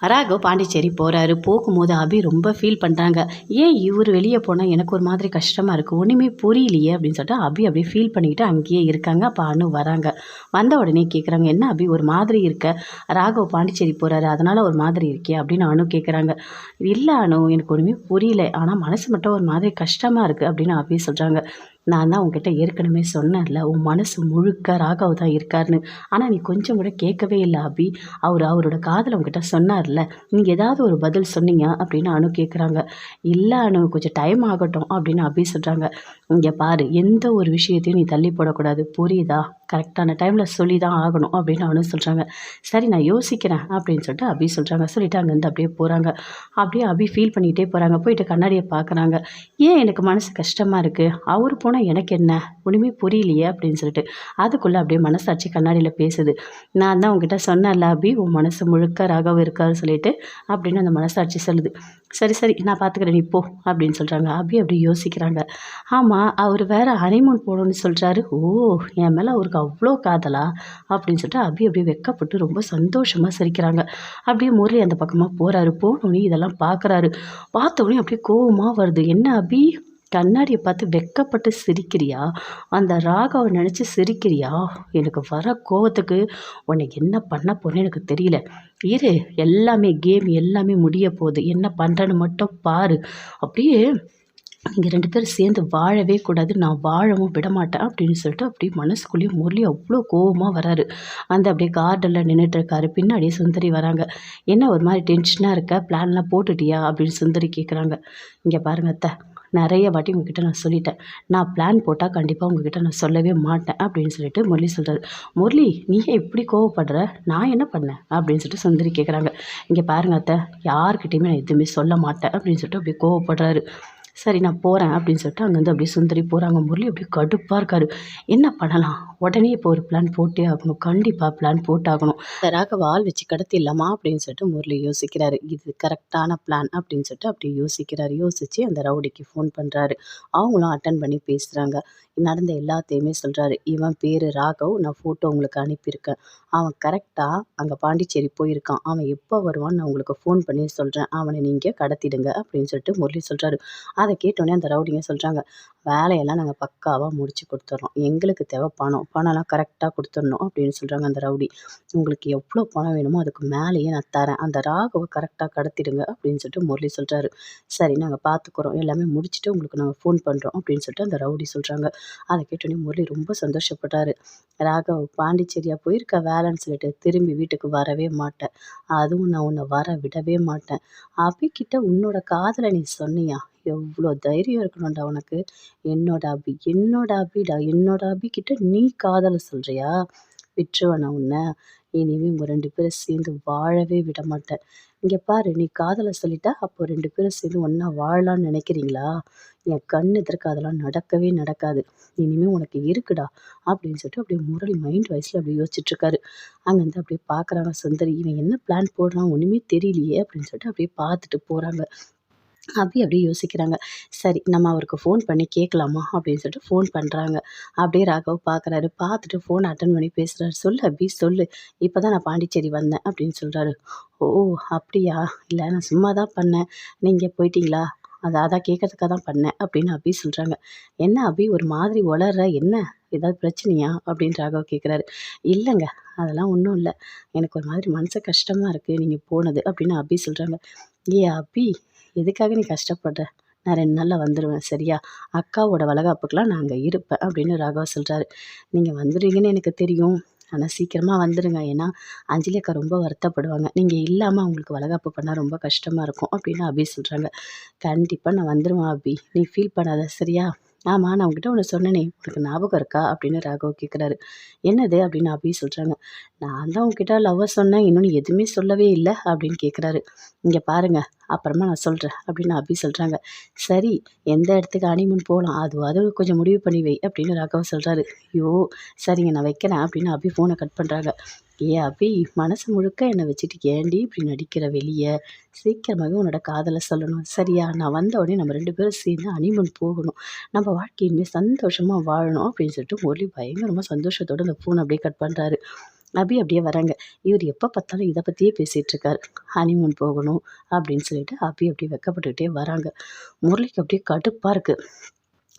ராகவ் பாண்டிச்சேரி போகிறாரு. போகும்போது அபி ரொம்ப ஃபீல் பண்ணுறாங்க. ஏன் இவர் வெளியே போனால் எனக்கு ஒரு மாதிரி கஷ்டமாக இருக்குது, ஒன்றுமே புரியலையே அப்படின்னு சொல்லிட்டு அபி அப்படியே ஃபீல் பண்ணிக்கிட்டு அங்கேயே இருக்காங்க. அப்போ அனு வராங்க. வந்த உடனே கேட்குறாங்க, என்ன அபி ஒரு மாதிரி இருக்க, ராகவ் பாண்டிச்சேரி போகிறாரு அதனால் ஒரு மாதிரி இருக்கே அப்படின்னு அனு கேட்குறாங்க. இல்லை அனு, எனக்கு ஒன்றுமே புரியல, ஆனால் மனசு மட்டும் ஒரு மாதிரி கஷ்டமாக இருக்குது அப்படின்னு அபி சொல்கிறாங்க. நான் தான் உங்ககிட்ட ஏற்கனவே சொன்னேன்ல, உன் மனசு முழுக்க ராகவ் தான் இருக்காருன்னு. ஆனால் நீ கொஞ்சம் கூட கேட்கவே இல்லை அபி. அவரோட காதலை உங்ககிட்ட சொன்னார்ல, நீங்கள் ஏதாவது ஒரு பதில் சொன்னீங்க அப்படின்னு அனு கேட்குறாங்க. இல்லை அனு, கொஞ்சம் டைம் ஆகட்டும் அப்படின்னு அபி சொல்கிறாங்க. இங்கே பாரு, எந்த ஒரு விஷயத்தையும் நீ தள்ளி போடக்கூடாது, புரியுதா? கரெக்டான டைமில் சொல்லி தான் ஆகணும் அப்படின்னு அனு சொல்கிறாங்க. சரி நான் யோசிக்கிறேன் அப்படின்னு சொல்லிட்டு அபி சொல்கிறாங்க. சொல்லிவிட்டு அங்கேருந்து அப்படியே போகிறாங்க. அப்படியே அபி ஃபீல் பண்ணிகிட்டே போகிறாங்க. போயிட்டு கண்ணாடியை பார்க்குறாங்க. ஏன் எனக்கு மனசு கஷ்டமாக இருக்குது, அவர் போனால் எனக்கு என்ன, ஒன்றுமே புரியலையே அப்படின்னு சொல்லிட்டு. அதுக்குள்ளே அப்படியே மனசாட்சி கண்ணாடியில் பேசுது. நான் தான் உங்ககிட்ட சொன்னேன்ல அபி, உன் மனசு முழுக்க ராகவ் இருக்காரு சொல்லிட்டு அப்படின்னு அந்த மனசாட்சி சொல்லுது. சரி சரி நான் பார்த்துக்கிறேன் நீ போ அப்படின்னு சொல்கிறாங்க. அபி அப்படி யோசிக்கிறாங்க. ஆமாம், அவர் வேறு ஹனிமூன் போகணுன்னு சொல்கிறாரு. ஓ, என் மேலே அவருக்கு அவ்வளோ காதலா அப்படின்னு சொல்லிட்டு அபி அப்படியே வெக்கப்பட்டு ரொம்ப சந்தோஷமாக சிரிக்கிறாங்க. அப்படியே முரளி அந்த பக்கமாக போகிறாரு. போனோடனே இதெல்லாம் பார்க்குறாரு. பார்த்தோடனே அப்படியே கோவமாக வருது. என்ன அபி, கண்ணாடியை பார்த்து வெக்கப்பட்டு சிரிக்கிறியா, அந்த ராகாவை நினச்சி சிரிக்கிறியா? எனக்கு வர கோவத்துக்கு உன்னை என்ன பண்ண போறேன்னு எனக்கு தெரியல. இரு, எல்லாமே கேம் எல்லாமே முடிய போகுது, என்ன பண்ணுறேன்னு மட்டும் பாரு. அப்படியே நீங்கள் 2 பேரும் சேர்ந்து வாழவே கூடாது, நான் வாழவும் விடமாட்டேன் அப்படின்னு சொல்லிட்டு அப்படியே மனசுக்குள்ளேயும் முரளி அவ்வளோ கோவமாக வராரு. வந்து அப்படியே கார்டனில் நின்றுட்டு இருக்காரு. பின்னாடியே சுந்தரி வராங்க. என்ன ஒரு மாதிரி டென்ஷனாக இருக்க, பிளான்லாம் போட்டுட்டியா அப்படின்னு சுந்தரி கேட்குறாங்க. இங்கே பாருங்க அத்தை, நிறைய வாட்டி உங்ககிட்ட நான் சொல்லிட்டேன், நான் பிளான் போட்டால் கண்டிப்பாக உங்ககிட்ட நான் சொல்லவே மாட்டேன் அப்படின்னு சொல்லிட்டு முரளி சொல்கிறாரு. முரளி, நீ ஏன் இப்படி கோவப்படுற, நான் என்ன பண்ணேன் அப்படின்னு சொல்லிட்டு சுந்தரி கேட்குறாங்க. இங்கே பாருங்க அத்தை, யார்கிட்டையுமே நான் எதுவுமே சொல்ல மாட்டேன் அப்படின்னு சொல்லிட்டு அப்படியே கோவப்படுறாரு. சரி நான் போகிறேன் அப்படின்னு சொல்லிட்டு அங்கேருந்து அப்படியே சுந்தரி போகிறாங்க. முரளி அப்படியே கடுப்பாக இருக்காரு. என்ன பண்ணலாம், உடனே இப்போ ஒரு பிளான் போட்டே ஆகணும், கண்டிப்பாக பிளான் போட்டாகணும், ராகவ ஆள் வச்சு கடத்திடலாமா அப்படின்னு சொல்லிட்டு முரளி யோசிக்கிறாரு. இது கரெக்டான பிளான் அப்படின்னு சொல்லிட்டு அப்படியே யோசிக்கிறாரு. யோசித்து அந்த ரவுடிக்கு ஃபோன் பண்ணுறாரு. அவங்களும் அட்டன் பண்ணி பேசுகிறாங்க. நடந்த எல்லாத்தையுமே சொல்கிறாரு. இவன் பேர் ராகவ், நான் ஃபோட்டோ உங்களுக்கு அனுப்பியிருக்கேன், அவன் கரெக்டாக அங்கே பாண்டிச்சேரி போயிருக்கான், அவன் எப்போ வருவான்னு நான் உங்களுக்கு ஃபோன் பண்ணி சொல்கிறேன், அவனை நீங்கள் கடத்திடுங்க அப்படின்னு சொல்லிட்டு முரளி சொல்கிறாரு. அதை கேட்டோடனே அந்த ரவுடிங்க சொல்கிறாங்க, வேலையெல்லாம் நாங்கள் பக்காவாக முடிச்சு கொடுத்துட்றோம், எங்களுக்கு தேவை பணம், பணம்லாம் கரெக்டாக கொடுத்துடணும் அப்படின்னு சொல்கிறாங்க அந்த ரவுடி. உங்களுக்கு எவ்வளோ பணம் வேணுமோ அதுக்கு மேலேயே நான் தரேன், அந்த ராகவை கரெக்டாக கடத்திடுங்க அப்படின்னு சொல்லிட்டு முரளி சொல்கிறாரு. சரி நாங்கள் பார்த்துக்குறோம், எல்லாமே முடிச்சுட்டு உங்களுக்கு நாங்கள் ஃபோன் பண்ணுறோம் அப்படின்னு சொல்லிட்டு அந்த ரவுடி சொல்கிறாங்க. அதை கேட்டோடனே முரளி ரொம்ப சந்தோஷப்பட்டார். ராகவ் பாண்டிச்சேரியா போயிருக்க வேலைன்னு சொல்லிட்டு திரும்பி வீட்டுக்கு வரவே மாட்டேன், அதுவும் நான் உன்னை வர விடவே மாட்டேன். அபிக்கிட்ட உன்னோட காதலை நீ சொன்னியா, எவ்வளோ தைரியம் இருக்கணும்டா உனக்கு, என்னோட அபிடா, என்னோட அபிக்கிட்ட நீ காதலை சொல்கிறியா, விட்டுருவேனா உன்னை, இனிமே உங்கள் 2 பேரும் சேர்ந்து வாழவே விட மாட்டேன். இங்கே பாரு, நீ காதலை சொல்லிட்டா அப்போ 2 பேரும் சேர்ந்து ஒன்றா வாழலான்னு நினைக்கிறீங்களா, என் கண் எதிர்க்க அதெல்லாம் நடக்கவே நடக்காது, இனிமே உனக்கு இருக்குடா அப்படின்னு சொல்லிட்டு அப்படியே முரளி மைண்ட் வாய்ஸில் அப்படியே யோசிச்சுட்ருக்காரு. அங்கேருந்து அப்படியே பார்க்குறாங்க சுந்தரி. இவன் என்ன பிளான் போடுறான் ஒன்றுமே தெரியலையே அப்படின்னு சொல்லிட்டு அப்படியே பார்த்துட்டு போகிறாங்க. அப்படியே யோசிக்கிறாங்க. சரி நம்ம அவருக்கு ஃபோன் பண்ணி கேட்கலாமா அப்படின்னு சொல்லிட்டு ஃபோன் பண்ணுறாங்க. அப்படியே ராகவ் பார்க்குறாரு. பார்த்துட்டு ஃபோன் அட்டன் பண்ணி பேசுகிறாரு. சொல்லு அபி சொல்லு, இப்போ தான் நான் பாண்டிச்சேரி வந்தேன் அப்படின்னு சொல்கிறாரு. ஓ அப்படியா, இல்லை நான் சும்மா தான் பண்ணேன், நீங்கள் போயிட்டீங்களா, அதான் கேட்கறதுக்காக தான் பண்ணேன் அப்படின்னு அபி சொல்கிறாங்க. என்ன அபி ஒரு மாதிரி உளர்ற, என்ன ஏதாவது பிரச்சனையா அப்படின்னு ராகவ் கேட்குறாரு. இல்லைங்க, அதெல்லாம் ஒன்றும் இல்லை, எனக்கு ஒரு மாதிரி மனசு கஷ்டமாக இருக்குது நீங்கள் போனது அப்படின்னு அபி சொல்கிறாங்க. ஏ அபி, எதுக்காக நீ கஷ்டப்படுற, நான் 2 நாளில் வந்துடுவேன் சரியா, அக்காவோட வளகாப்புக்கெலாம் நான் அங்கே இருப்பேன் அப்படின்னு ராகவா சொல்கிறாரு. நீங்கள் வந்துடுவீங்கன்னு எனக்கு தெரியும், ஆனால் சீக்கிரமாக வந்துடுங்க, ஏன்னா அஞ்சலி அக்கா ரொம்ப வருத்தப்படுவாங்க, நீங்கள் இல்லாமல் அவங்களுக்கு வளகாப்பு பண்ணால் ரொம்ப கஷ்டமாக இருக்கும் அப்படின்னு அபி சொல்கிறாங்க. கண்டிப்பாக நான் வந்துடுவேன் அபி, நீ ஃபீல் பண்ணாத சரியா. ஆமாம், நான் உங்ககிட்ட ஒன்று சொன்னேனே, உனக்கு ஞாபகம் இருக்கா அப்படின்னு ராகவ் கேட்குறாரு. என்னது அப்படின்னு அபி சொல்கிறாங்க. நான் தான் உங்ககிட்ட லவ்வை சொன்னேன், இன்னொன்று எதுவுமே சொல்லவே இல்லை அப்படின்னு கேட்குறாரு. இங்கே பாருங்க, அப்புறமா நான் சொல்கிறேன் அப்படின்னு அபி சொல்கிறாங்க. சரி, எந்த இடத்துக்கு ஹனிமூன் போகலாம் அது கொஞ்சம் முடிவு பண்ணி வை அப்படின்னு ராகவ் சொல்கிறாரு. ஐயோ சரிங்க நான் வைக்கிறேன் அப்படின்னு அபி ஃபோனை கட் பண்ணுறாங்க. ஏ அபி, மனசு முழுக்க என்னை வச்சுட்டு ஏண்டி இப்படி நடிக்கிற வெளியே, சீக்கிரமாகவே உன்னோட காதலை சொல்லணும் சரியா, நான் வந்த உடனே நம்ம 2 பேரும் சேர்ந்து ஹனிமூன் போகணும், நம்ம வாழ்க்கையுமே சந்தோஷமாக வாழணும் அப்படின்னு சொல்லிட்டு முரளி பயங்கரமாக சந்தோஷத்தோடு அந்த ஃபோன் அப்படியே கட் பண்ணுறாரு. அபி அப்படியே வராங்க. இவர் எப்போ பார்த்தாலும் இதை பற்றியே பேசிகிட்டு இருக்காரு. ஹனிமூன் போகணும் அப்படின்னு சொல்லிட்டு அபி அப்படியே வெக்கப்பட்டுக்கிட்டே வராங்க. முரளிக்கு அப்படியே கடுப்பாக இருக்குது.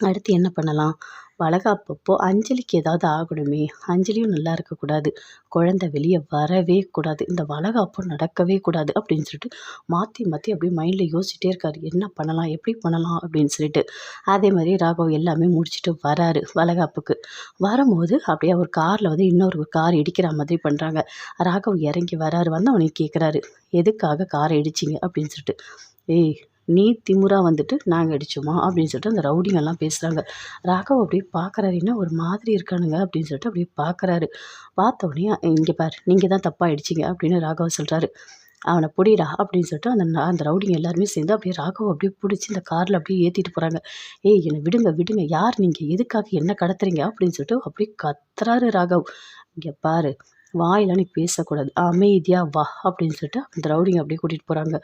அடுத்து என்ன பண்ணலாம்? வளகாப்பப்போ அஞ்சலிக்கு ஏதாவது ஆகணுமே. அஞ்சலியும் நல்லா இருக்கக்கூடாது. குழந்தை வெளியே வரவே கூடாது. இந்த வளகாப்பு நடக்கவே கூடாது அப்படின்னு சொல்லிட்டு மாற்றி மாற்றி அப்படியே மைண்டில் யோசிச்சிட்டே இருக்காரு. என்ன பண்ணலாம், எப்படி பண்ணலாம் அப்படின்னு சொல்லிட்டு. அதே மாதிரி ராகவ் எல்லாமே முடிச்சுட்டு வராரு வளகாப்புக்கு. வரும்போது அப்படியே ஒரு காரில் வந்து இன்னொரு கார் இடிக்கிற மாதிரி பண்ணுறாங்க. ராகவ் இறங்கி வராரு. வந்தவனே கேட்குறாரு, எதுக்காக காரை இடிச்சிங்க அப்படின்னு சொல்லிட்டு. ஏய், நீ திமிரா வந்துட்டு நாங்கள் அடித்தோமா அப்படின்னு சொல்லிட்டு அந்த ரவுடிங்கெல்லாம் பேசுகிறாங்க. ராகவ் அப்படியே பார்க்குறாரு, என்ன ஒரு மாதிரி இருக்கானுங்க அப்படின்னு சொல்லிட்டு அப்படியே பார்க்குறாரு. பார்த்த உடனே இங்கே பார், நீங்கள் தான் தப்பாக அடிச்சிங்க அப்படின்னு ராகவ் சொல்கிறாரு. அவனை பிடிடா அப்படின்னு சொல்லிட்டு அந்த ரவுடிங்க எல்லாருமே சேர்ந்து அப்படியே ராகவ் அப்படியே பிடிச்சி இந்த காரில் அப்படியே ஏற்றிட்டு போகிறாங்க. ஏய், என்னை விடுங்க விடுங்க, யார் நீங்கள், எதுக்காக என்ன கடத்துறீங்க அப்படின்னு சொல்லிட்டு அப்படியே கத்துறாரு ராகவ். இங்கே பாரு, வாயில நீ பேசக்கூடாது, அமைதியா வா அப்படின்னு சொல்லிட்டு அந்த ரவுடிங்க அப்படியே கூட்டிகிட்டு போகிறாங்க.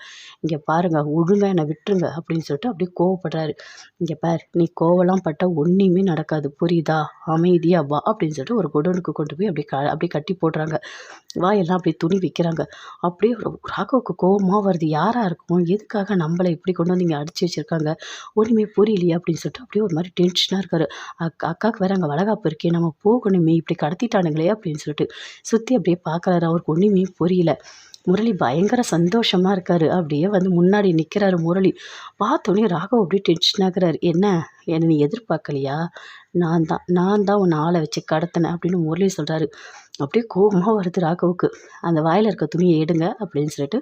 இங்கே பாருங்க, ஒழுங்கா என்னை விட்டுருங்க அப்படின்னு சொல்லிட்டு அப்படியே கோவப்படுறாரு. இங்கே பார், நீ கோவலாம் பட்டா ஒன்றுமே நடக்காது, புரியுதா, அமைதியா வா அப்படின்னு சொல்லிட்டு ஒரு குடோனுக்கு கொண்டு போய் அப்படியே கட்டி போடுறாங்க. வாயெல்லாம் அப்படியே துணி வைக்கிறாங்க. அப்படியே ராகவுக்கு கோவமாக வருது. யாராக இருக்கும், எதுக்காக நம்மளை இப்படி கொண்டு வந்து இங்கே அடிச்சு வச்சுருக்காங்க, ஒன்றுமே புரியலையே அப்படின்னு சொல்லிட்டு அப்படியே ஒரு மாதிரி டென்ஷனாக இருக்காரு. அக்காவுக்கு வேற அங்கே வளகாப்பு இருக்கே, நம்ம போகணுமே, இப்படி கடத்திட்டானுங்களே அப்படின்னு சொல்லிட்டு சுற்றி அப்படியே பார்க்குறாரு. அவருக்கு ஒன்றுமே புரியல. முரளி பயங்கர சந்தோஷமா இருக்காரு. அப்படியே வந்து முன்னாடி நிற்கிறாரு முரளி. பார்த்தோன்னே ராகவ் அப்படியே டென்ஷன் ஆகுறாரு. என்னை நீ எதிர்பார்க்கலையா? நான் தான் உன்னை ஆளை வச்சு கடத்தினேன் அப்படின்னு முரளி சொல்கிறாரு. அப்படியே கோபமாக வருது ராகவுக்கு. அந்த வாயில் இருக்க துணியை எடுங்க அப்படின்னு சொல்லிட்டு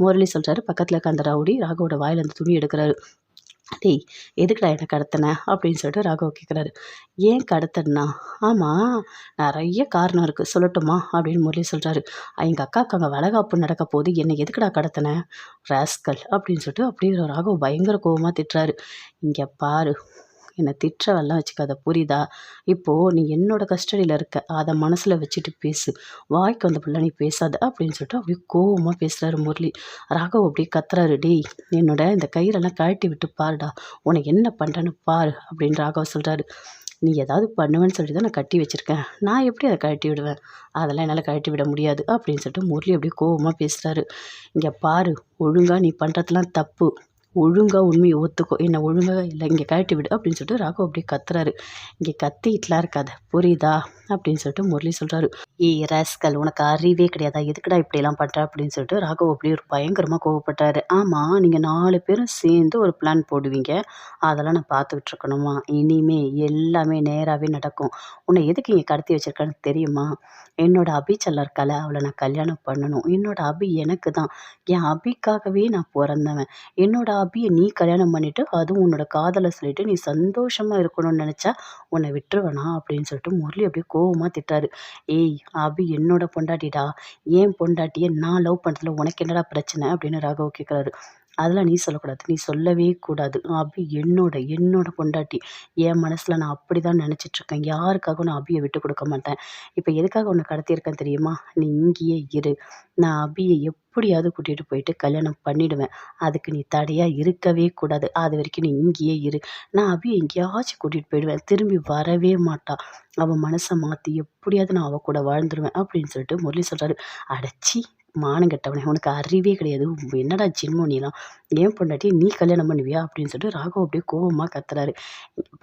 முரளி சொல்கிறாரு. பக்கத்தில் இருக்க அந்த ரவுடி ராகவோட வாயில் அந்த துணி எடுக்கிறாரு. டேய், எதுக்குடா என்ன கடத்தின அப்படின்னு சொல்லிட்டு ராகவ் கேட்குறாரு. ஏன் கடத்தனா? ஆமாம், நிறைய காரணம் இருக்குது, சொல்லட்டுமா அப்படின்னு முரளி சொல்கிறாரு. எங்கள் அக்காவுக்கு அங்கே வளகாப்பு நடக்க போது, என்னை எதுக்குடா கடத்தின ராஸ்கல் அப்படின்னு சொல்லிட்டு அப்படியே ராகவ் பயங்கர கோபமாக திட்டுறாரு. இங்கே பாரு, என்னை திட்டுறவெல்லாம் வச்சுக்காத, புரியுதா? இப்போது நீ என்னோட கஸ்டடியில் இருக்க, அதை மனசில் வச்சுட்டு பேசு, வாய்க்கு வந்த பிள்ளை நீ பேசாத அப்படின்னு சொல்லிட்டு அப்படியே கோவமாக பேசுகிறாரு முரளி. ராகவ் அப்படியே கத்துறாரு. டேய், என்னோட இந்த கயிறெல்லாம் கழட்டி விட்டு பாருடா, உனக்கு என்ன பண்ணுறேன்னு பாரு அப்படின்னு ராகவ் சொல்கிறாரு. நீ ஏதாவது பண்ணுவேன்னு சொல்லிட்டு தான் நான் கட்டி வச்சுருக்கேன், நான் எப்படி அதை கழட்டி விடுவேன், அதெல்லாம் என்னால் கழட்டி விட முடியாது அப்படின்னு சொல்லிட்டு முரளி அப்படியே கோவமாக பேசுகிறாரு. இங்கே பாரு, ஒழுங்காக நீ பண்ணுறதுலாம் தப்பு, ஒழுங்காக உண்மையை ஒத்துக்கோ, என்னை ஒழுங்காக இல்லை இங்கே கழட்டி விடு அப்படின்னு சொல்லிட்டு ராகவ் அப்படியே கத்துறாரு. இங்கே கத்திட்டுலாம் இருக்காத, புரியுதா அப்படின்னு சொல்லிட்டு முரளி சொல்கிறாரு. ஏய் ராஸ்கல், உனக்கு அறிவே கிடையாதா, எதுக்குடா இப்படியெல்லாம் பண்ணுற அப்படின்னு சொல்லிட்டு ராகவ் அப்படியே ஒரு பயங்கரமாக கோவப்பட்டாரு. ஆமாம், நீங்கள் 4 பேரும் சேர்ந்து ஒரு பிளான் போடுவீங்க, அதெல்லாம் நான் பார்த்துக்கிட்டு இருக்கணுமா? இனிமே எல்லாமே நேராகவே நடக்கும். உன்னை எதுக்கு இங்கே கடத்தி வச்சிருக்கேன்னு தெரியுமா? என்னோட அபி செல்லம் இருக்கால, அவளை நான் கல்யாணம் பண்ணணும். என்னோட அபி எனக்கு தான், என் அபிக்காகவே நான் பிறந்தவன். என்னோட அபியை நீ கல்யாணம் பண்ணிவிட்டு அதுவும் உன்னோட காதலை சொல்லிவிட்டு நீ சந்தோஷமாக இருக்கணும்னு நினச்சா உன்னை விட்டுருவேனா அப்படின்னு சொல்லிட்டு முரளி அப்படியே கோவமாக திட்டாரு. ஏய், அபி என்னோட பொண்டாட்டிடா, ஏன் பொண்டாட்டியை நான் லவ் பண்ணுறதுல உனக்கு என்னடா பிரச்சனை அப்படின்னு ராகவ் கேட்குறாரு. அதெல்லாம் நீ சொல்லக்கூடாது, நீ சொல்லவே கூடாது. அபி என்னோட பொண்டாட்டி, என் மனசில் நான் அப்படி தான் நினச்சிட்ருக்கேன். யாருக்காகவும் நான் அபியை விட்டு கொடுக்க மாட்டேன். இப்போ எதுக்காக உன்னை கடத்தியிருக்கேன் தெரியுமா? நீ இங்கேயே இரு, நான் அபியை எப்படியாவது கூட்டிகிட்டு போயிட்டு கல்யாணம் பண்ணிவிடுவேன். அதுக்கு நீ தடையாக இருக்கவே கூடாது. அது வரைக்கும் நீ இங்கேயே இரு. நான் அபியை எங்கேயாச்சும் கூட்டிகிட்டு போயிடுவேன், திரும்பி வரவே மாட்டாள். அவன் மனசை மாற்றி எப்படியாவது நான் அவள் கூட வாழ்ந்துருவேன் அப்படின்னு சொல்லிட்டு முரளி சொல்கிறாரு. அடச்சி, மானங்கெட்டவனே, உனக்கு அறிவே கிடையாது, என்னடா ஜென்மம் நீலாம், ஏன் பொண்டாட்டியை நீ கல்யாணம் பண்ணுவியா அப்படின்னு சொல்லிட்டு ராகவ் அப்படியே கோவமாக கத்துறாரு.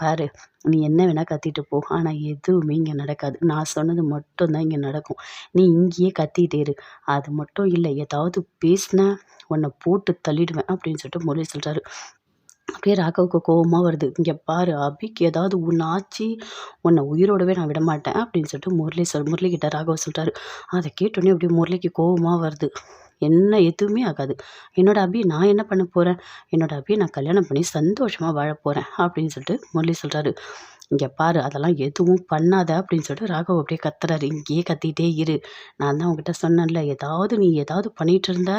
பாரு, நீ என்ன வேணால் கத்திட்டு போ, ஆனால் எதுவுமே இங்கே நடக்காது. நான் சொன்னது மட்டும்தான் இங்கே நடக்கும். நீ இங்கேயே கத்திக்கிட்டே இரு. அது மட்டும் இல்லை, ஏதாவது பேசினா உன்னை போட்டு தள்ளிடுவேன் அப்படின்னு சொல்லிட்டு முரளி சொல்கிறாரு. அப்படியே ராகவுக்கு கோவமாக வருது. இங்கே பாரு, அபிக்கு ஏதாவது ஒன்று ஆச்சு, உன்னை உயிரோடவே நான் விடமாட்டேன் அப்படின்னு சொல்லிட்டு முரளிக்கிட்ட ராகவ் சொல்கிறாரு. அதை கேட்டோன்னே அப்படியே முரளிக்கு கோவமாக வருது. என்ன எதுவுமே ஆகாது, என்னோட அபியை நான் என்ன பண்ண போகிறேன், என்னோட அபியை நான் கல்யாணம் பண்ணி சந்தோஷமாக வாழ போகிறேன் அப்படின்னு சொல்லிட்டு முரளி சொல்கிறாரு. இங்கே பாரு, அதெல்லாம் எதுவும் பண்ணாத அப்படின்னு சொல்லிட்டு ராகவ் அப்படியே கத்துறாரு. இங்கேயே கத்திக்கிட்டே இரு, நான் தான் உங்ககிட்ட சொன்னேன்ல, நீ ஏதாவது பண்ணிகிட்டு இருந்த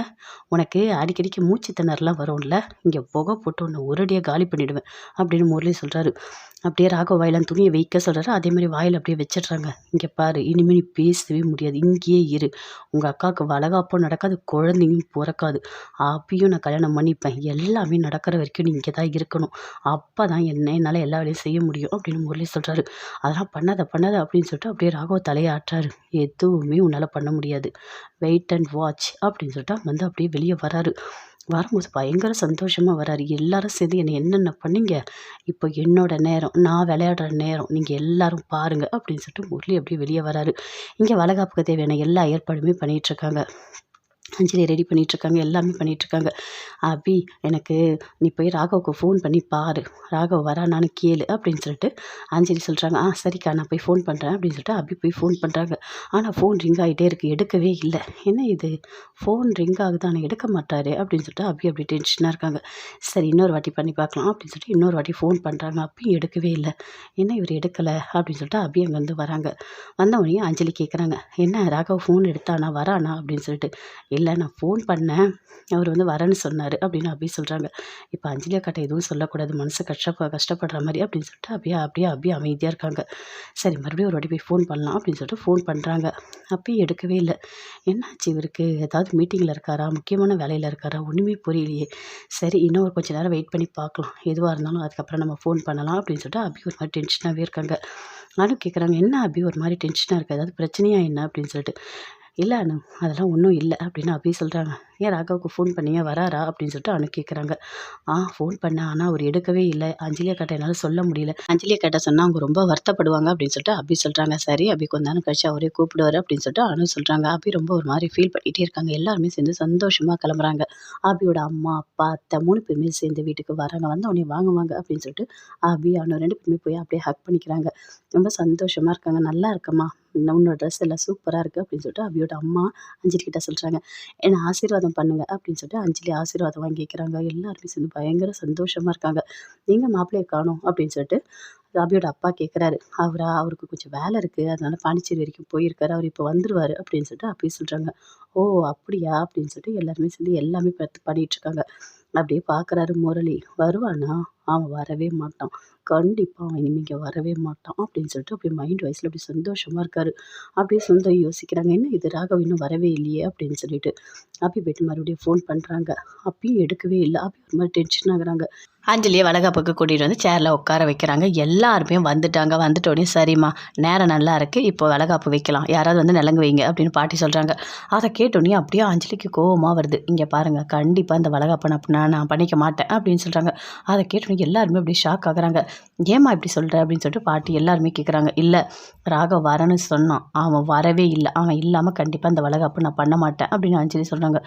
உனக்கு அடிக்கடிக்கு மூச்சு திணறலாம் வரும்ல, இங்கே புகை போட்டு உன்னை ஒரடியாக காலி பண்ணிவிடுவேன் அப்படின்னு முரளி சொல்கிறாரு. அப்படியே ராகவ் வாயில அந்த துணியை வைக்க சொல்கிறாரு. அதே மாதிரி வாயில் அப்படியே வச்சிடுறாங்க. இங்கே பாரு, இனிமேல் நீ பேசவே முடியாது, இங்கேயே இரு. உங்கள் அக்காவுக்கு வளகாப்பும் நடக்காது, குழந்தையும் பிறக்காது. அப்பயும் நான் கல்யாணம் பண்ணிப்பேன். எல்லாமே நடக்கிற வரைக்கும் நீ இங்கே தான் இருக்கணும். அப்போ தான் என்னால் எல்லா வேலையும் செய்ய முடியும் அப்படின்னு முரளி சொல்கிறாரு. அதெல்லாம் பண்ணாத அப்படின்னு சொல்லிட்டு அப்படியே ராகவ தலையை ஆட்டுறாரு. எதுவுமே உன்னால் பண்ண முடியாது, வெயிட் அண்ட் வாட்ச் அப்படின்னு சொல்லிட்டு வந்து அப்படியே வெளியே வராரு. வரும்போது பயங்கர சந்தோஷமாக வராரு. எல்லாரும் சேர்ந்து என்னை என்னென்ன பண்ணீங்க, இப்போ என்னோட நேரம், நான் விளையாடுற நேரம், நீங்கள் எல்லாரும் பாருங்கள் அப்படின்னு சொல்லிட்டு முரளி அப்படியே வெளியே வராரு. இங்கே வளகாப்புக்கு தேவையான எல்லா ஏற்பாடுமே பண்ணிகிட்ருக்காங்க. அஞ்சலி ரெடி பண்ணிகிட்ருக்காங்க, எல்லாமே பண்ணிகிட்ருக்காங்க. அபி, எனக்கு நீ போய் ராகவுக்கு ஃபோன் பண்ணி பாரு, ராகவ் வரானான்னு கேளு அப்படின்னு சொல்லிட்டு அஞ்சலி சொல்கிறாங்க. சரிக்கா, நான் போய் ஃபோன் பண்ணுறேன் அப்படின்னு சொல்லிட்டு அபி போய் ஃபோன் பண்ணுறாங்க. ஆனால் ஃபோன் ரிங் ஆகிட்டே இருக்குது, எடுக்கவே இல்லை. என்ன இது, ஃபோன் ரிங் ஆகுது ஆனால் எடுக்க மாட்டாரு அப்படின்னு சொல்லிட்டு அபி அப்படி டென்ஷனாக இருக்காங்க. சரி, இன்னொரு வாட்டி பண்ணி பார்க்கலாம் அப்படின்னு சொல்லிட்டு இன்னொரு வாட்டி ஃபோன் பண்ணுறாங்க. அப்பயும் எடுக்கவே இல்லை. என்ன இவர் எடுக்கலை அப்படின்னு சொல்லிட்டு அபி அங்கேருந்து வராங்க. வந்தவொடனே அஞ்சலி கேட்குறாங்க, என்ன ராகவ் ஃபோன் எடுத்தானா, வரானா அப்படின்னு சொல்லிட்டு. இல்லை, நான் ஃபோன் பண்ணேன், அவர் வந்து வரேன்னு சொன்னார் அப்படின்னு அபி சொல்கிறாங்க. இப்போ அஞ்சலி அக்காட்ட எதுவும் சொல்லக்கூடாது, மனசு கஷ்டப்படுற மாதிரி அப்படின்னு சொல்லிட்டு அப்படியே அமைதியாக இருக்காங்க. சரி, மறுபடியும் ஒரு வாட்டி போய் ஃபோன் பண்ணலாம் அப்படின்னு சொல்லிட்டு ஃபோன் பண்ணுறாங்க. அப்பயும் எடுக்கவே இல்லை. என்னாச்சு இவருக்கு, ஏதாவது மீட்டிங்கில் இருக்காரா, முக்கியமான வேலையில் இருக்காரா, ஒன்றுமே புரியலையே. சரி, இன்னும் கொஞ்சம் நேரம் வெயிட் பண்ணி பார்க்கலாம், எதுவாக இருந்தாலும் அதுக்கப்புறம் நம்ம ஃபோன் பண்ணலாம் அப்படின்னு சொல்லிட்டு அபி ஒரு மாதிரி டென்ஷனாகவே இருக்காங்க. நானும் கேட்குறாங்க, என்ன அபி ஒரு மாதிரி டென்ஷனாக இருக்குது, ஏதாவது பிரச்சனையா என்ன அப்படின்னு சொல்லிட்டு. இல்லை அனு, அதெல்லாம் ஒன்றும் இல்லை அப்படின்னு அபி சொல்கிறாங்க. ஏன் ராகவுக்கு ஃபோன் பண்ணியா, வராரா அப்படின்னு சொல்லிட்டு அனு கேட்குறாங்க. ஃபோன் பண்ணேன், ஆனால் அவர் எடுக்கவே இல்லை. அஞ்சலி அக்காட்ட என்னால் சொல்ல முடியல, அஞ்சலி அக்காட்ட சொன்னால் அவங்க ரொம்ப வருத்தப்படுவாங்க அப்படின்னு சொல்லிட்டு அபி சொல்கிறாங்க. சரி, அபி கொஞ்ச நேரம் கழிச்சு அவரே கூப்பிடுவார் அப்படின்னு சொல்லிட்டு அனு சொல்கிறாங்க. அபி ரொம்ப ஒரு மாதிரி ஃபீல் பண்ணிகிட்டே இருக்காங்க. எல்லாருமே சேர்ந்து சந்தோஷமாக கிளம்புறாங்க. அபியோட அம்மா, அப்பா, அத்தை 3 பேருமே சேர்ந்து வீட்டுக்கு வராங்க. வந்தவொடனே வாங்க அப்படின்னு சொல்லிட்டு அபி, அனு 2 பேருமே போய் அப்படியே ஹக் பண்ணிக்கிறாங்க. ரொம்ப சந்தோஷமாக இருக்காங்க. நல்லா இருக்கம்மா, உன்னோட ட்ரெஸ் எல்லாம் சூப்பராக இருக்குது அப்படின்னு சொல்லிட்டு அபியோட அம்மா அஞ்சலி கிட்ட சொல்கிறாங்க. என்னை ஆசீர்வாதம் பண்ணுங்க அப்படின்னு சொல்லிட்டு அஞ்சலி ஆசீர்வாதம் வாங்கிக்கிறாங்க. எல்லாருமே சேர்ந்து பயங்கர சந்தோஷமாக இருக்காங்க. எங்கள் மாப்பிள்ளையை காணோம் அப்படின்னு சொல்லிட்டு அபியோட அப்பா கேட்குறாரு. அவருக்கு கொஞ்சம் வேலை இருக்குது, அதனால பாண்டிச்சேரி வரைக்கும் போயிருக்காரு, அவர் இப்போ வந்துடுவார் அப்படின்னு சொல்லிட்டு அப்படி சொல்கிறாங்க. ஓ அப்படியா அப்படின்னு சொல்லிட்டு எல்லாருமே சேர்ந்து எல்லாமே பண்ணிகிட்ருக்காங்க. அப்படியே பார்க்குறாரு முரளி. வருவானா, அவன் வரவே மாட்டான், கண்டிப்பாக அவன் இனிமேல் இங்கே வரவே மாட்டான் அப்படின்னு சொல்லிட்டு அப்படியே மைண்ட் வைஸில் அப்படி சந்தோஷமாக இருக்காரு. அப்படியே சுந்தரி யோசிக்கிறாங்க, என்ன இது ராகவ் இன்னும் வரவே இல்லையே அப்படின்னு சொல்லிட்டு அப்படி போய்ட்டு மறுபடியும் ஃபோன் பண்ணுறாங்க. அப்பயும் எடுக்கவே இல்லை. அப்படி ஒரு மாதிரி டென்ஷன் ஆகுறாங்க. அஞ்சலியை வளகாப்புக்கு கூட்டிகிட்டு வந்து சேரில் உட்கார வைக்கிறாங்க. எல்லாருமே வந்துட்டாங்க. வந்துட்டோடனே, சரிம்மா, நேரம் நல்லா இருக்குது, இப்போ வளகாப்பு வைக்கலாம், யாராவது வந்து நிலங்கு வைங்க அப்படின்னு பாட்டி சொல்கிறாங்க. அதை கேட்டோடனே அப்படியே அஞ்சலிக்கு கோவமாக வருது. இங்கே பாருங்கள், கண்டிப்பாக இந்த வளகாப்பை நான் பண்ணிக்க மாட்டேன் அப்படின்னு சொல்கிறாங்க. அதை கேட்டோடனே எல்லாருமே அப்படியே ஷாக் ஆகுறாங்க. ஏம்மா இப்படி சொல்கிற அப்படின்னு சொல்லிட்டு பாட்டி எல்லாருமே கேட்குறாங்க. இல்லை, ராகவ் வரேன்னு சொன்னான், அவன் வரவே இல்லை, அவன் இல்லாமல் கண்டிப்பாக இந்த வளகாப்பு நான் பண்ண மாட்டேன் அப்படின்னு அஞ்சலி சொல்கிறாங்க.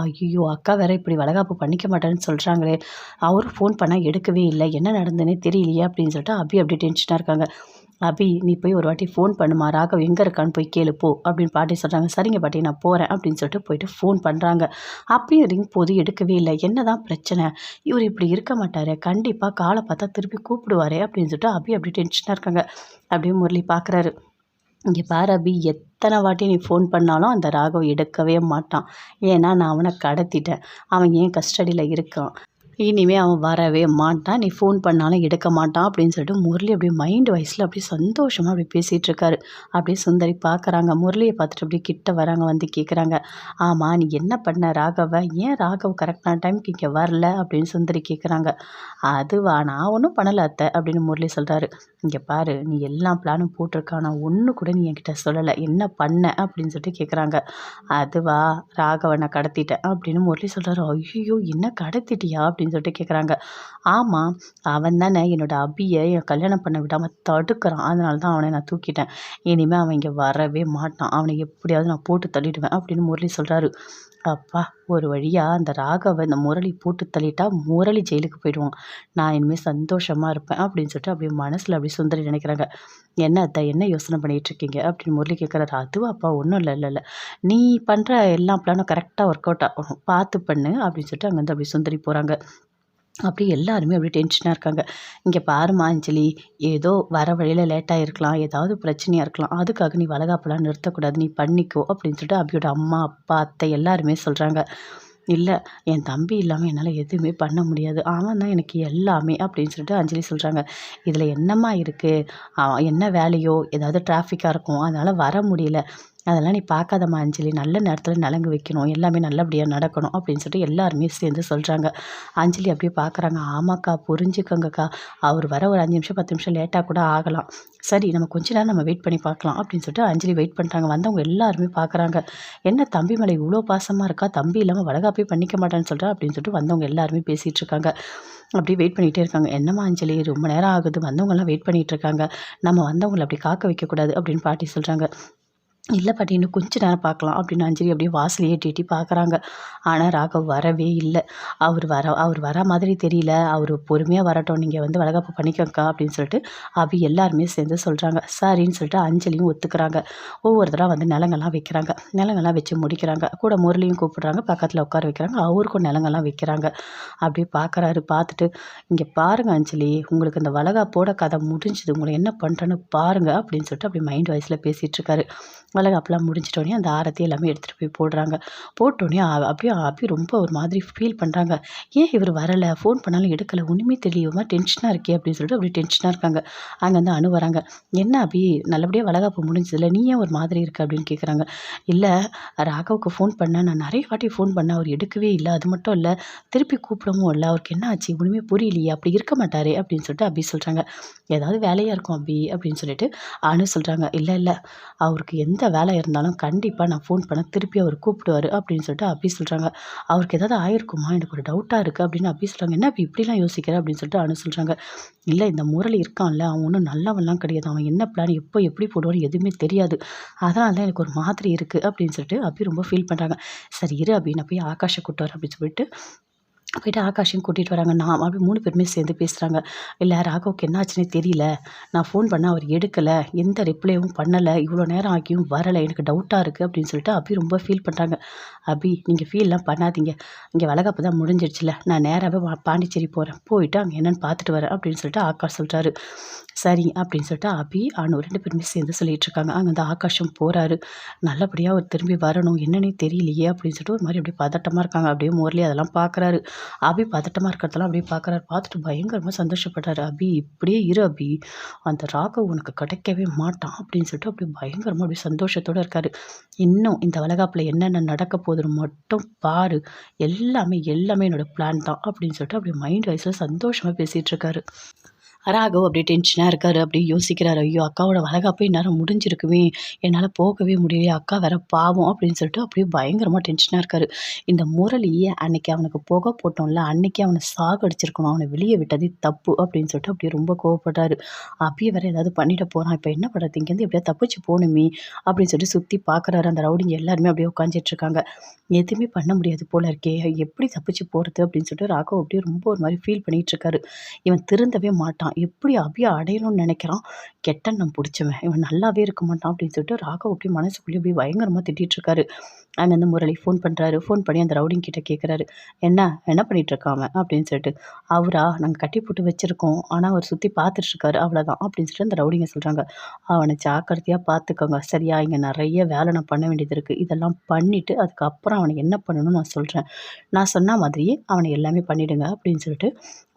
ஐயோ, அக்கா வேற இப்படி வளகாப்பு பண்ணிக்க மாட்டேன்னு சொல்கிறாங்களே, அவரும் ஃபோன் பண்ணால் எடுக்கவே இல்லை, என்ன நடந்ததுன்னே தெரியலையே அப்படின்னு சொல்லிட்டு அபி அப்படியே டென்ஷனாக இருக்காங்க. அபி, நீ போய் ஒரு வாட்டி ஃபோன் பண்ணுமா, ராகவ் எங்கே இருக்கான்னு போய் கேளு போ அப்படின்னு பாட்டி சொல்கிறாங்க. சரிங்க பாட்டி, நான் போகிறேன் அப்படின்னு சொல்லிட்டு போயிட்டு ஃபோன் பண்ணுறாங்க. அப்பயும் ரிங் போது எடுக்கவே இல்லை. என்ன தான் பிரச்சனை, இவர் இப்படி இருக்க மாட்டார், கண்டிப்பாக காலை பார்த்தா திருப்பி கூப்பிடுவாரே அப்படின்னு சொல்லிட்டு அபி அப்படி டென்ஷனாக இருக்காங்க. அப்படியே முரளி பார்க்குறாரு. இங்கே பாரு அபி, எத்தனை வாட்டி நீ ஃபோன் பண்ணாலும் அந்த ராகவ் எடுக்கவே மாட்டான். ஏன்னா நான் அவனை கடத்திட்டேன், அவன் ஏன் கஸ்டடியில் இருக்கான், இனிமேல் அவன் வரவே மாட்டான், நீ ஃபோன் பண்ணாலும் எடுக்க மாட்டான் அப்படின்னு சொல்லிட்டு முரளி அப்படியே மைண்ட் வைஸில் அப்படியே சந்தோஷமாக அப்படி பேசிகிட்டு இருக்காரு. அப்படியே சுந்தரி பார்க்குறாங்க. முரளியை பார்த்துட்டு அப்படியே கிட்ட வராங்க, வந்து கேட்குறாங்க, ஆமாம் நீ என்ன பண்ண ராகவை, ஏன் ராகவ் கரெக்டான டைமுக்கு இங்கே வரல அப்படின்னு சுந்தரி கேட்குறாங்க. அதுவா, நான் ஒன்றும் பண்ணலை அத்தை அப்படின்னு முரளி சொல்கிறாரு. இங்கே பாரு, நீ எல்லா பிளானும் போட்டிருக்கான், நான் ஒன்று கூட நீ என்கிட்ட சொல்லலை, என்ன பண்ண அப்படின்னு சொல்லிட்டு கேட்குறாங்க. அதுவா, ராகவை நான் கடத்திட்டேன் அப்படின்னு முரளி சொல்கிறாரு. ஐயோ, என்ன கடத்திட்டியா அப்படின்னு சொல்லிட்டு கேட்குறாங்க. ஆமாம், அவன் தானே என்னோட அபியை என் கல்யாணம் பண்ண விடாமல் தடுக்கிறான், அதனால தான் அவனை நான் தூக்கிட்டேன், இனிமேல் அவன் இங்கே வரவே மாட்டான், அவனை எப்படியாவது நான் போட்டு தள்ளிடுவேன் அப்படின்னு முரளி சொல்கிறாரு. அப்பா, ஒரு வழியாக அந்த ராகவை இந்த முரளி போட்டு தள்ளிட்டா முரளி ஜெயிலுக்கு போயிடுவான், நான் இனிமேல் சந்தோஷமாக இருப்பேன் அப்படின்னு சொல்லிட்டு அப்படியே மனசில் அப்படியே சுந்தரி நினைக்கிறாங்க. என்ன அத்தை, என்ன யோசனை பண்ணிகிட்டு இருக்கீங்க அப்படின்னு முரளி கேட்குறாரு. அதுவும் அப்பா ஒன்றும் இல்லை, நீ பண்ணுற எல்லா பிளானும் கரெக்டாக ஒர்க் அவுட் ஆகும், பார்த்து பண்ணு அப்படின்னு சொல்லிட்டு அங்கேருந்து அப்படி சுந்தரி போகிறாங்க. அப்படி எல்லாருமே அப்படி டென்ஷனாக இருக்காங்க. இங்கே பாரும்மா அஞ்சலி, ஏதோ வர வழியில் லேட்டாக இருக்கலாம், ஏதாவது பிரச்சனையாக இருக்கலாம், அதுக்காக நீ வளகாப்பெல்லாம் நிறுத்தக்கூடாது, நீ பண்ணிக்கோ அப்படின்னு சொல்லிட்டு அபியோட அம்மா, அப்பா, அத்தை எல்லாருமே சொல்கிறாங்க. இல்ல என் தம்பி இல்லாம என்னால எதுவுமே பண்ண முடியாது. அவன் தான் எனக்கு எல்லாமே அப்படின்னு சொல்லிட்டு அஞ்சலி சொல்றாங்க. இதுல என்னம்மா இருக்கு? என்ன வேலையோ, ஏதாவது டிராஃபிக்கா இருக்கும். அதனால வர முடியல. அதெல்லாம் நீ பார்க்காதம்மா அஞ்சலி. நல்ல நேரத்துல நலங்கு வைக்கணும். எல்லாமே நல்லபடியா நடக்கணும் அப்படின்னு சொல்லிட்டு எல்லாருமே சேர்ந்து சொல்றாங்க. அஞ்சலி அப்படியே பார்க்குறாங்க. ஆமாக்கா புரிஞ்சுக்கோங்கக்கா. அவர் வர ஒரு 5 நிமிஷம் 10 நிமிஷம் லேட்டா கூட ஆகலாம். சரி நம்ம கொஞ்ச நேரம் நம்ம வெயிட் பண்ணி பார்க்கலாம் அப்படின்னு சொல்லிட்டு அஞ்சலி வெயிட் பண்றாங்க. வந்தவங்க எல்லாருமே பார்க்குறாங்க. என்ன தம்பி மேல இவ்ளோ பாசமா இருக்கா? தம்பி இல்லாம வளகாப்பே பண்ணிக்க மாட்டேன்னு சொல்றா அப்படின்னு சொல்லிட்டு வந்தவங்க எல்லாருமே பேசிட்டு இருக்காங்க. அப்படியே வெயிட் பண்ணிட்டே இருக்காங்க. என்னம்மா அஞ்சலி ரொம்ப நேரம் ஆகுது. வந்தவங்கலாம் வெயிட் பண்ணிட்டு இருக்காங்க. நம்ம வந்தவங்கள அப்படி காக்க வைக்கக்கூடாது அப்படின்னு பாட்டி சொல்றாங்க. இல்ல பாட்டி இன்னும் கொஞ்ச நேரம் பார்க்கலாம் அப்படின்னு அஞ்சலி அப்படியே வாசலையே எட்டி எட்டி பார்க்குறாங்க. ஆனா ராகவ் வரவே இல்ல. அவர் வர மாதிரி தெரியல. அவரு பொறுமையா வரட்டும். நீங்க வந்து வளகாப்பு பண்ணிக்கோங்கக்கா அப்படின்னு சொல்லிட்டு அபி எல்லாருமே சேர்ந்து சொல்றாங்க. சரின்னு சொல்லிட்டு அஞ்சலியும் ஒத்துக்கிறாங்க. ஒவ்வொருத்தரா வந்து நிலங்கெல்லாம் வைக்கிறாங்க. நிலங்கெல்லாம் வச்சு முடிக்கிறாங்க. கூட முரளியும் கூப்பிடுறாங்க. பக்கத்துல உட்கார வைக்கிறாங்க. அவருக்கும் நிலங்கெல்லாம் வைக்கிறாங்க. அப்படியே பார்க்குறாரு. பார்த்துட்டு இங்க பாருங்க அஞ்சலி, உங்களுக்கு இந்த வளகாப்போட கதை முடிஞ்சுது. உங்கள என்ன பண்றேன்னு பாருங்க அப்படின்னு சொல்லிட்டு அப்படியே மைண்ட் வாய்ஸ்ல பேசிட்டு இருக்காரு. வளைகாப்புலாம் முடிஞ்சிட்டோனே அந்த ஆரத்தி எல்லாமே எடுத்துகிட்டு போய் போடுறாங்க. போட்டோனே அப்படியே அபி ரொம்ப ஒரு மாதிரி ஃபீல் பண்ணுறாங்க. ஏன் இவர் வரல? ஃபோன் பண்ணாலும் எடுக்கல. ஒன்றுமே தெரியல. ஒரு மாதிரி டென்ஷனாக இருக்கே அப்படின்னு சொல்லிட்டு அப்படியே டென்ஷனாக இருக்காங்க. அங்கேருந்து அனு வராங்க. என்ன அபி நல்லபடியாக வளைகாப்பு முடிஞ்சதில்ல. நீ ஏன் ஒரு மாதிரி இருக்க அப்படின்னு கேட்குறாங்க. இல்லை ராகவுக்கு ஃபோன் பண்ணேன். நான் நிறைய வாட்டி ஃபோன் பண்ணேன். அவர் எடுக்கவே இல்லை. அது மட்டும் இல்லை திருப்பி கூப்பிடவும் இல்லை. அவருக்கு என்ன ஆச்சு? ஒன்றுமே புரியலையே. அப்படி இருக்க மாட்டாரே அப்படின்னு சொல்லிட்டு அபி சொல்கிறாங்க. ஏதாவது வேலையாக இருக்கும் அபி அப்படின்னு சொல்லிட்டு அனு சொல்கிறாங்க. இல்லை இல்லை அவருக்கு எந்த வேலை இருந்தாலும் கண்டிப்பாக நான் ஃபோன் பண்ண திருப்பி அவர் கூப்பிடுவார் அப்படின்னு சொல்லிட்டு அபி சொல்கிறாங்க. அவருக்கு ஏதாவது ஆயிருக்குமா? எனக்கு ஒரு டவுட்டாக இருக்குது அப்படின்னு அபி சொல்கிறாங்க. என்ன அப்படி இப்படிலாம் யோசிக்கிற அப்படின்னு சொல்லிட்டு அனு சொல்கிறாங்க. இல்லை இந்த முரளி இருக்கான்ல அவன் ஒன்றும் நல்லவன்லாம் கிடையாது. அவன் என்ன பிளான் எப்போ எப்படி போடுவான்னு எதுவுமே தெரியாது. அதனால தான் எனக்கு ஒரு மாதிரி இருக்குது அப்படின்னு சொல்லிட்டு அபி ரொம்ப ஃபீல் பண்ணுறாங்க. சரி இரு அபி நான் போய் ஆகாஷை கூப்பிட்டு வரேன் அப்படின்னு சொல்லிட்டு போயிட்டு ஆகாஷையும் கூட்டிகிட்டு வராங்க. நான் அப்படி 3 பேருமே சேர்ந்து பேசுகிறாங்க. இல்லை ராகவுக்கு என்னாச்சுன்னே தெரியல. நான் ஃபோன் பண்ணால் அவர் எடுக்கலை. எந்த ரிப்ளையும் பண்ணலை. இவ்வளோ நேரம் ஆகியும் வரலை. எனக்கு டவுட்டாக இருக்குது அப்படின்னு சொல்லிட்டு அபி ரொம்ப ஃபீல் பண்ணுறாங்க. அபி நீங்கள் ஃபீல்லாம் பண்ணாதீங்க. இங்கே வளகாப்பு தான் முடிஞ்சிடுச்சுல. நான் நேராகவே பாண்டிச்சேரி போகிறேன். போயிட்டு அங்கே என்னென்னு பார்த்துட்டு வரேன் அப்படின்னு சொல்லிட்டு ஆகாஷ் சொல்கிறாரு. சரி அப்படின்னு சொல்லிட்டு அபி அனு 2 பேருமே சேர்ந்து சொல்லிட்டு இருக்காங்க. அங்கே அந்த ஆகாஷும் போகிறாரு. நல்லபடியாக அவர் திரும்பி வரணும். என்னன்னே தெரியலையே அப்படின்னு சொல்லிட்டு ஒரு மாதிரி அப்படியே பதட்டமாக இருக்காங்க. அப்படியே முரளி அதெல்லாம் பார்க்குறாரு. அபி பதட்டமாக இருக்கிறதெல்லாம் அப்படியே பார்க்குறாரு. பார்த்துட்டு பயங்கரமாக சந்தோஷப்படுறாரு. அபி இப்படியே இரு அபி. அந்த ராகவ் உனக்கு கிடைக்கவே மாட்டான் அப்படின்னு சொல்லிட்டு அப்படியே பயங்கரமாக அப்படியே சந்தோஷத்தோடு இருக்காரு. இன்னும் இந்த வளகாப்பில் என்னென்ன நடக்க போகுதுன்னு மட்டும் பாரு. எல்லாமே எல்லாமே என்னோட பிளான் தான் அப்படின்னு சொல்லிட்டு அப்படியே மைண்ட் வைஸில் சந்தோஷமாக பேசிகிட்டு இருக்காரு. ராகவ் அப்படியே டென்ஷனாக இருக்காரு. அப்படியே யோசிக்கிறாரு. ஐயோ அக்காவோட வளகாப்பு இந்நேரம் முடிஞ்சிருக்குமே. என்னால் போகவே முடியலையே. அக்கா வேற பாவம் அப்படின்னு சொல்லிட்டு அப்படியே பயங்கரமாக டென்ஷனாக இருக்காரு. இந்த முரளி அன்னைக்கு அவனுக்கு புகை போட்டோம்ல அன்னைக்கு அவனை சாகடிச்சிருக்கணும். அவனை வெளியே விட்டதே தப்பு அப்படின்னு சொல்லிட்டு அப்படியே ரொம்ப கோவப்பட்டாரு. அப்படியே வேற ஏதாவது பண்ணிட போகிறான். இப்போ என்ன பண்ணுறது? இங்கேருந்து எப்படியா தப்பிச்சு போகணுமே அப்படின்னு சொல்லிட்டு சுற்றி பார்க்குறாரு. அந்த ரவுடிங்க எல்லாருமே அப்படியே உட்காந்துட்டு இருக்காங்க. எதுவுமே பண்ண முடியாது போல இருக்கே. எப்படி தப்பிச்சு போகிறது அப்படின்னு சொல்லிட்டு ராகவ் அப்படியே ரொம்ப ஒரு மாதிரி ஃபீல் பண்ணிட்டு இருக்காரு. இவன் திருந்தவே மாட்டான். எப்படி அபியை அடையணும்னு நினைக்கிறான். கெட்டெண்ணம் பிடிச்சவன். இவன் நல்லாவே இருக்க மாட்டான் அப்படின்னு சொல்லிட்டு ராகவ் அப்படியே மனசுக்குள்ளேயே அப்படியே பயங்கரமாக திட்டிட்டு இருக்காரு. அங்கேருந்து முரளி ஃபோன் பண்ணுறாரு. ஃபோன் பண்ணி அந்த ரவுடிங் கிட்ட கேட்குறாரு. என்ன என்ன பண்ணிட்டு இருக்காம அப்படின்னு சொல்லிட்டு. அவரா நாங்கள் கட்டி போட்டு வச்சுருக்கோம். ஆனால் அவர் சுற்றி பார்த்துட்டு இருக்காரு அவ்வளோதான் அப்படின்னு சொல்லிட்டு அந்த ரவுடிங்க சொல்கிறாங்க. அவனை ஜாக்கிரதையாக பார்த்துக்கோங்க சரியா. இங்கே நிறைய வேலை நான் பண்ண வேண்டியது இருக்குது. இதெல்லாம் பண்ணிவிட்டு அதுக்கப்புறம் அவனை என்ன பண்ணணும்னு நான் சொல்கிறேன். நான் சொன்ன மாதிரியே அவனை எல்லாமே பண்ணிவிடுங்க அப்படின்னு சொல்லிட்டு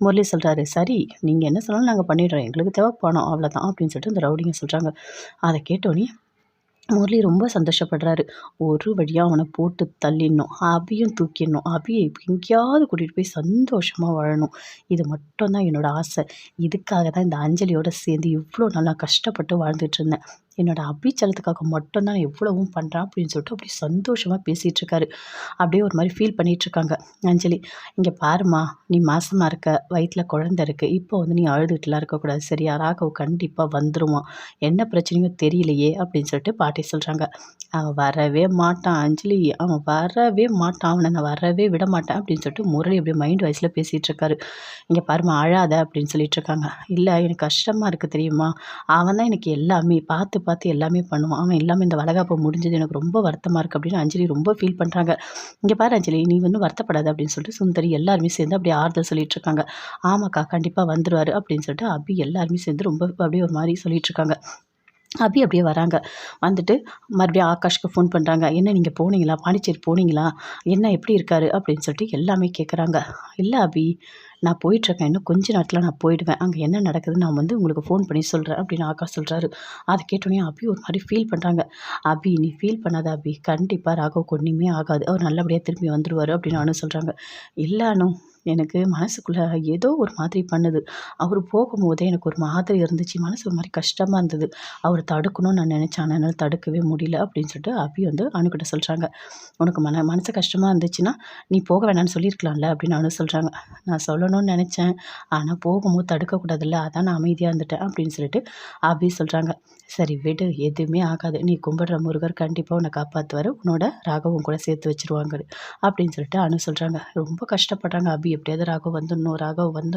முரளி சொல்கிறாரு. சரி நீங்கள் என்ன சொன்னாலும் நாங்கள் பண்ணிடுறோம். எங்களுக்கு தேவை பணம் அவ்வளோதான் அப்படின்னு சொல்லிட்டு அந்த ரவுடிங்க சொல்கிறாங்க. அதை கேட்டோன்னே முரளி ரொம்ப சந்தோஷப்படுறாரு. ஒரு வழியாக அவனை போட்டு தள்ளிடணும். அபியும் தூக்கிடணும். அபியை எங்கேயாவது கூட்டிகிட்டு போய் சந்தோஷமாக வாழணும். இது மட்டும் தான் என்னோட ஆசை. இதுக்காக தான் இந்த அஞ்சலியோட சேர்ந்து இவ்வளோ நல்லா கஷ்டப்பட்டு வாழ்ந்துட்டு இருந்தேன். என்னோட அபிச்சலத்துக்காக மட்டும் தான் நான் எவ்வளவும் பண்ணுறேன் அப்படின்னு சொல்லிட்டு அப்படியே சந்தோஷமாக பேசிகிட்டு இருக்காரு. அப்படியே ஒரு மாதிரி ஃபீல் பண்ணிகிட்டு இருக்காங்க அஞ்சலி. இங்கே பாருமா நீ மாசமாக இருக்க. வயிற்றில் குழந்தை இருக்குது. இப்போ வந்து நீ அழுதுட்டுலாம் இருக்கக்கூடாது சரியா. ராகவ் கண்டிப்பாக வந்துருவான். என்ன பிரச்சனையோ தெரியலையே அப்படின்னு சொல்லிட்டு பாட்டி சொல்கிறாங்க. அவன் வரவே மாட்டான் அஞ்சலி. அவன் வரவே மாட்டான். அவனை நான் வரவே விட மாட்டேன் அப்படின்னு சொல்லிட்டு முரளி அப்படியே மைண்ட் வாய்ஸில் பேசிகிட்டு இருக்காரு. இங்கே பாருமா அழாத அப்படின்னு சொல்லிட்டு இருக்காங்க. இல்லை எனக்கு கஷ்டமாக இருக்குது தெரியுமா. அவன் தான் எனக்கு எல்லாமே பார்த்து பார்த்து எல்லாமே பண்ணுவான். அவன் இல்லாமல் இந்த வளகாப்பு முடிஞ்சது எனக்கு ரொம்ப வருத்தமாக இருக்குது அப்படின்னு அஞ்சலி ரொம்ப ஃபீல் பண்ணுறாங்க. இங்கே பாரு அஞ்சலி நீ வந்து வருத்தப்படாது அப்படின்னு சொல்லிட்டு சுந்தரி எல்லாருமே சேர்ந்து அப்படியே ஆறுதல் சொல்லிட்டு இருக்காங்க. ஆமாக்கா கண்டிப்பாக வந்துடுவார் அப்படின்னு சொல்லிட்டு அபி எல்லாருமே சேர்ந்து ரொம்ப அப்படியே ஒரு மாதிரி சொல்லிட்டு இருக்காங்க. அபி அப்படியே வராங்க. வந்துட்டு மறுபடியும் ஆகாஷ்க்கு ஃபோன் பண்ணுறாங்க. "என்ன நீங்கள் போனீங்களா? பாண்டிச்சேரி போனீங்களா? என்ன எப்படி இருக்காரு?" அப்படின்னு சொல்லிட்டு எல்லாமே கேட்குறாங்க. "இல்ல அபி, நான் போயிட்டுருக்கேன். இன்னும் கொஞ்ச நேரத்தில நான் போயிடுவேன். அங்க என்ன நடக்குதுன்னு நான் வந்து உங்களுக்கு ஃபோன் பண்ணி சொல்றேன்" அப்படின்னு ஆகாஷ் சொல்றாரு. அத கேட்டோனே அபி ஒரு மாரி ஃபீல் பண்றாங்க. "அபி நீ ஃபீல் பண்ணாத அபி. கண்டிப்பா ராகவுக்கு ஒண்ணுமே ஆகாது. அவர் நல்லபடியா திரும்பி வந்துருவாரு" அப்படின்னு அனு சொல்றாங்க. "இல்ல அனு, எனக்கு மனசுக்குள்ள ஏதோ ஒரு மாதிரி பண்ணுது. அவரு போகும்போதே எனக்கு ஒரு மாதிரி இருந்துச்சு. மனசு ஒரு மாரி கஷ்டமா இருந்தது. அவர தடுக்கணும்னு நான் நெனச்சேன். ஆனா என்னால தடுக்கவே முடியல" அப்படின்னு சொல்லிட்டு அபி வந்து அனுகிட்ட சொல்றாங்க. "உனக்கு மனசு கஷ்டமா இருந்துச்சுன்னா, நீ போக வேணான்னு சொல்லியிருக்கலாம்ல" அப்படின்னு அனு சொல்றாங்க. "நான் சொல்லணும்னு நெனச்சேன். ஆனா போகும்போது தடுக்கக்கூடாதுல்ல. அதான் நான் அமைதியா இருந்துட்டேன்" அப்படின்னு சொல்லிட்டு அபி சொல்றாங்க. "சரி விடு, எதுவுமே ஆகாது. நீ கும்பிடுற முருகர் கண்டிப்பா உன்ன காப்பாத்துவாரு. உன்னோட ராகவும் கூட சேர்த்து வச்சுருவாங்க" அப்படின்னு சொல்லிட்டு அனு சொல்றாங்க. ரொம்ப கஷ்டப்படுறாங்க அபி. எப்படியாவது ராகவ் வந்துடணும், ராகவ் வந்து